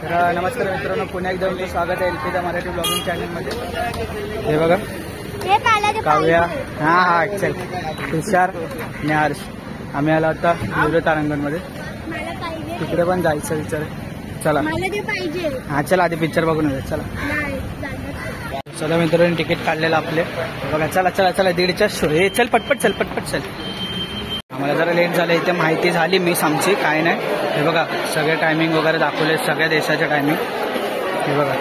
तर नमस्कार मित्रांनो, पुन्हा एकदा तुमचं स्वागत आहे एलपीच्या मराठी ब्लॉगिंग चॅनलमध्ये. हे बघा काव्या, हा चल तुषार आणि हर्ष, आम्ही आलो आता विरोध तारांगणमध्ये. तिकडे पण जायचं विचार. चला हा चला आधी पिक्चर बघून येऊया. चला मित्रांनो, तिकीट काढलेलं आपले बघा. चला चला चला 1:30च्या शो. हे चल पटपट चल पटपट चल. आम्हाला जरा लेट झालं, इथे माहिती झाली मिस आमची, काय नाही. हे बघा सगळे टायमिंग वगैरे दाखवले, सगळ्या देशाचे टायमिंग. हे बघा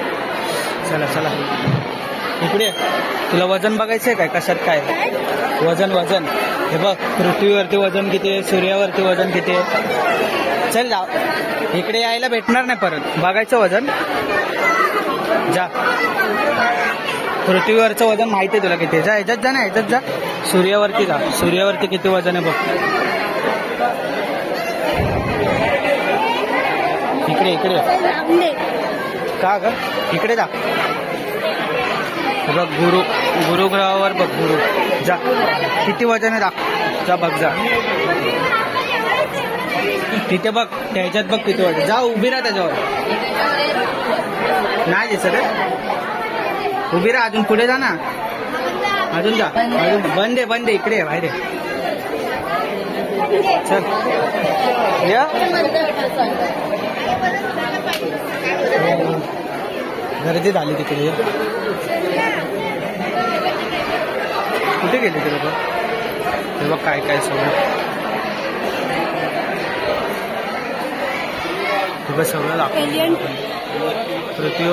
चला चला इकडे. तुला वजन बघायचं आहे काय, कशात काय वजन? वजन हे बघ, पृथ्वीवरती वजन किती आहे, सूर्यावरती वजन किती आहे. चल जा, इकडे यायला भेटणार नाही परत. बघायचं वजन, जा. पृथ्वीवरचं वजन माहिती आहे तुला किती आहे. जा ह्याच्यात जा ना, ह्याच्यात जा. सूर्यावरती जा, सूर्यावरती किती वजन आहे बघ. इकडे इकडे का ग, इकडे जा. बघ गुरुग्रहावर बघ, गुरु जा. किती वजन आहे दाख, जा बघ जा. तिथे बघ, त्याच्यात बघ किती वजन. जा उभी राहा त्याच्यावर. नाही दिसत रे, उभी राहा. अजून पुढे जा ना, अजून जा. अजून बंद आहे, बंद आहे. इकडे बाहेर आहे. चल या. गर्दी झाली तिकडे. कुठे गेले ते लोक? हे बघ काय काय सगळं, हे सगळं लागतं. पृथ्वी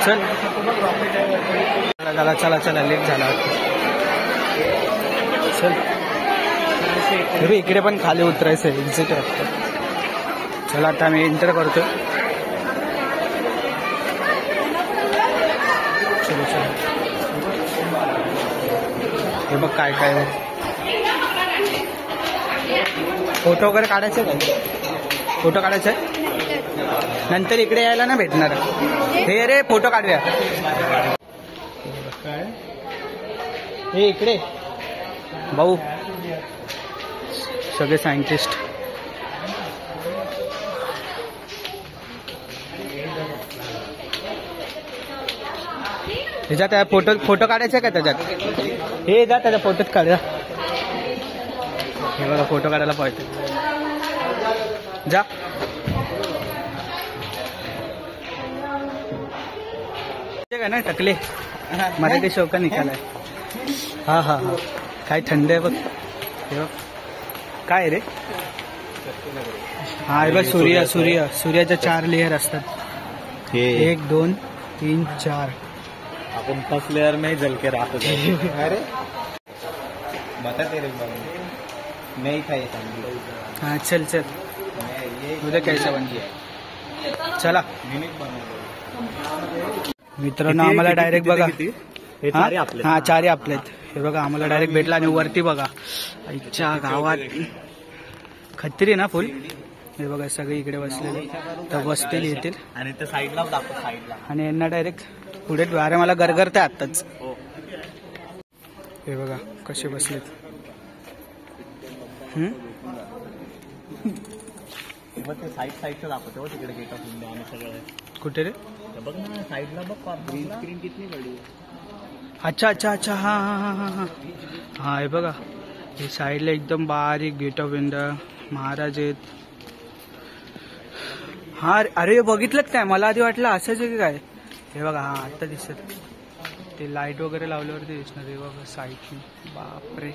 चल चला चला चला, लेट झाला. चल अरे इकडे पण खाली उतरायचं आहे, एक्झिट आहे. चला आता आम्ही एंटर करतो. चलो चलो. हे बघ काय काय. फोटो वगैरे काढायचे काय? फोटो काढायचा आहे नंतर. इकडे यायला ना भेटणार. हे रे फोटो काढूया. काय हे इकडे भाऊ, सगळे सायंटिस्ट. त्याच्यात फोटो काढायचा का त्याच्यात? हे जा त्याच्या फोटोत काढा. हे बघा फोटो काढायला पाहिजे. जा. का ना टकले मराठी शो का निकालाय. हा हा हा, काय थंड आहे बघ. हे बघ काय रे. हा हे बघ, सूर्याच्या 4 लेअर असतात. 1 2 3 4. अपन फर्स्ट लेयर में ही जल के रात हो जाएगी. अरे बता तेरे नहीं था ये. हाँ चल चल, उद्या कैसा बन चला. मित्रांनो आम्हाला डायरेक्ट बघा, हा 4 आपले आहेत. हे बघा आम्हाला डायरेक्ट भेटला. आणि वरती बघा आईच्या गावात खत्री ना फुल. हे बघा सगळे इकडे बसलेले, तर बसतील येतील. आणि ते साईडला दाखव, साईडला. आणि यांना डायरेक्ट पुढे. अरे मला गरगरते आत्ताच. हे बघा कसे बसलेत. साईडचं दाखवतो तिकडे गेट ऑफ इंडिया आणि सगळं. कुठे रे? बघ ना साईडला बघ, ग्रीन स्क्रीन किती बडी. अच्छा अच्छा अच्छा, हा हा हा हा हा हा. हे बघा हे साईडला एकदम बारीक गेट ऑफ इंडिया, महाराज आहेत. हा अरे बघितलं काय, मला आधी वाटलं असंच आहे की काय. हे बघा हा आता दिसत, ते लाईट वगैरे लावल्यावरती दिसणार. हे बघा साईडने, बापरे.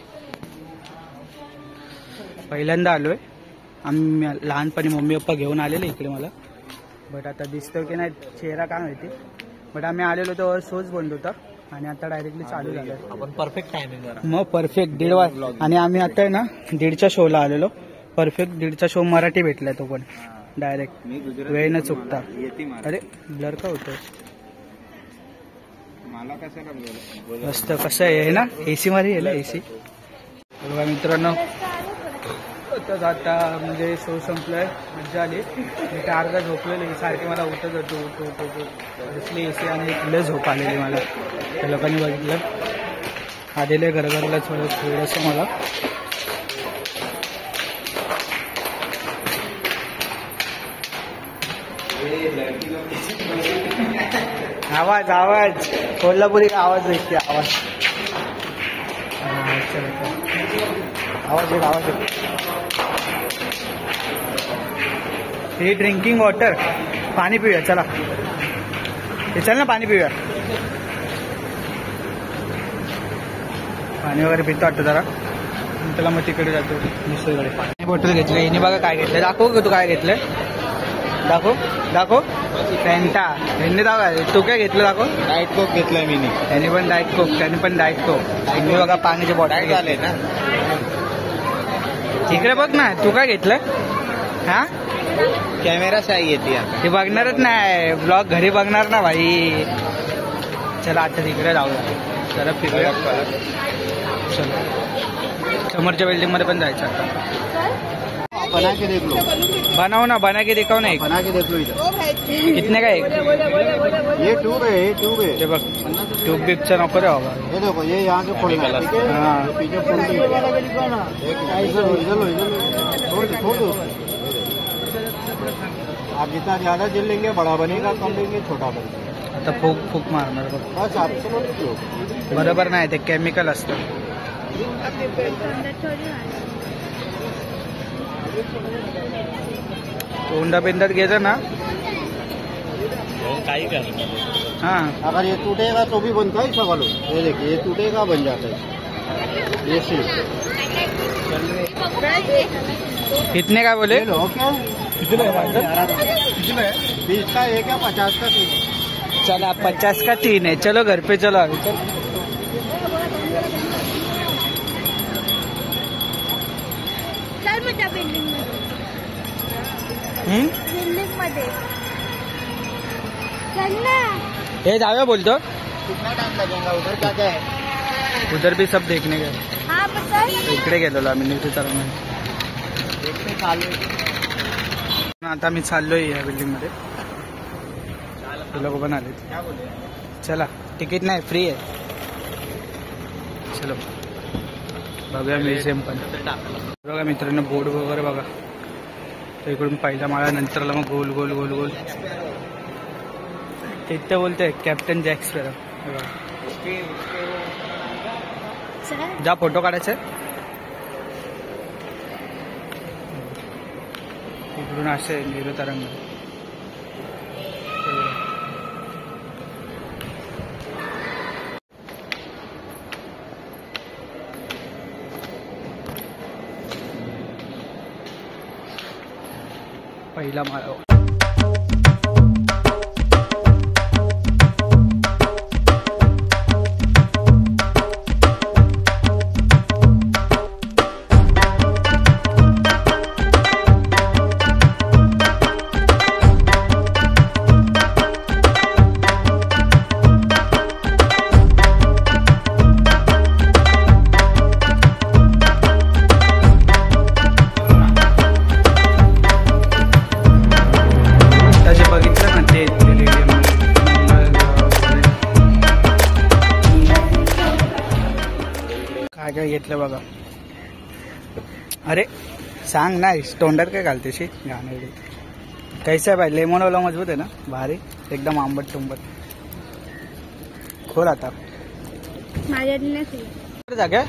पहिल्यांदा आलोय आम्ही. लहानपणी मम्मी पप्पा घेऊन आलेले इकडे मला, बट आता दिसतो की नाही चेहरा काय माहिती. बट आम्ही आलेलो तेव्हा शोच बंद होता आणि आता डायरेक्टली चालू झालं. आपण परफेक्ट टायमिंग मग परफेक्ट 1:30. आणि आम्ही आता आहे ना 1:30च्या शोला आलेलो. परफेक्ट 1:30चा शो मराठी भेटलाय तो पण डायरेक्ट, वेळ न चुकता. अरे ब्लर का होतोय. मस्त कसं आहे ना, एसी मध्ये आहे ना एसी. बघा मित्रांनो आता म्हणजे शो संपलाय, मज्जा आली. मी तर अर्धा झोपलेली, सारखी मला उठत होतो दिसली एसी आणि लय झोप आलेली मला. त्या लोकांनी बघितलं आलेले घरघरला थोडंसं मला. आवाज आवाज कोल्हापुरी आवाज भेटते आवाज. आवाज येत आवाज येत. हे ड्रिंकिंग वॉटर. पाणी पिऊया चला. हे चल ना पाणी पिऊया. पाणी वगैरे पितो वाटतं जरा. त्याला मग तिकडे जातो दुसरीकडे. पाणी बॉटल घेतलं हिने. बघा काय घेतलं. दाखव का तू काय घेतलंय. दाखव दाखव. फॅन्टा. ह्यांनी दाखव. तू काय घेतलं दाखव. डाएट कोक घेतलाय मी. त्याने पण डाएट कोक. त्याने पण डाएट कोक. हिने बघा पाण्याची बॉटल घेतली ना. इकडे बघ ना. तू काय घेतलं. हा कॅमेरा शाही येते. ते बघणारच नाही. ब्लॉग घरी बघणार ना भाई. चला आता तिकडे जाऊया. जरा फिरूया. चलो समोरच्या बिल्डिंग मध्ये पण जायचं आता. बना के देख लो. बनाओ ना. बना के दिखाओ ना. एक बना के देख लो इधर. कितने का एक. ये ट्यूब है. ये ट्यूब है. ते बघ ट्यूब बिपचा नको रे बाबा. ये देखो ये यहाँ से खोलना है. ठीक है. हाँ. ये पीछे खोल दो. इधर लो. छोड़ दो. आप जितना ज्यादा जल लेंगे बड़ा बनेगा. कम लेंगे छोटा बनेगा. आता फूक मारणार बघ. बस आप बरोबर नाही. ते केमिकल असतं. तोंडा बिंदात घ्यायचं ना. काही कर. हाँ अगर ये टूटेगा तो भी बनता है. सवाल ये देखिए. ये टूटेगा बन जाता है. ये सिर्फ कितने का बोले. लो क्या. कितने का 20 का एक है. 50 का 3. चला 50 का 3 है. चलो घर पे चलो अभी. चल मग त्या बिल्डिंग मध्ये चल ना. हे जाऊया बोलतो. कितना टाइम लगेगा. उधर क्या क्या है. उधर भी सब देखने गए. हा पण चल. इकडे गेलो आम्ही. नीट चालू. आता मी चाललोय या बिल्डिंग मध्ये. ते लोक पण आले. चला तिकीट नाही फ्री आहे. चलो बघूया म्युझियम पण. बघा मित्रांनो बोर्ड वगैरे बघा. तर इकडून पहिला माळा नंतरला मग गोल गोल गोल गोल. तिथे बोलते कॅप्टन जॅक स्पॅरो. जा फोटो काढायचे. इकडून असे नीरो तरंग. पहिला माळा. काय घेतलं बघा. अरे सांग ना. तोंडात काय घालतेशी गाणे. कैसा आहे भाई. लेमन वाला मजबूत आहे ना. भारी एकदम आंबट टुंबट. खोल आता. जागा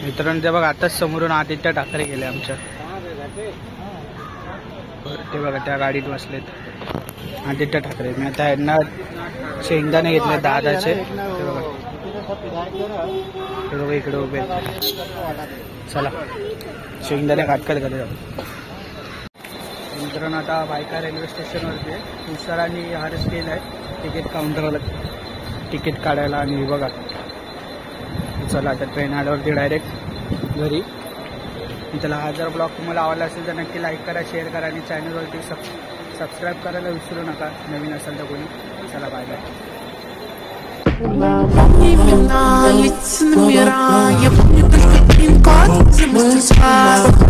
मित्रांनो ते बघा. आताच समोरून आदित्य ठाकरे गेले आमच्या. ते बघा त्या गाडीत बसलेत आदित्य ठाकरे. मी आता यांना शेंगदाणे घेतले 10चे. ते बघा. ते बघा इकडे उभे. चला शेंगदाणे काटकट करत जाऊ. मित्रांनो आता बायका रेल्वे स्टेशनवरती आहे. तुषार आणि हर्ष गेला आहे तिकीट काउंटरला तिकीट काढायला. आणि बघा चला आता ट्रेन आल्यावरती डायरेक्ट घरी. त्याला हा जर ब्लॉग तुम्हाला आवडला असेल तर नक्की लाईक करा, शेअर करा आणि चॅनलवरती सबस्क्राईब करायला विसरू नका नवीन असेल तर कोणी. चला बाय बाय. Лица номера, я помню только пин-код, замыслить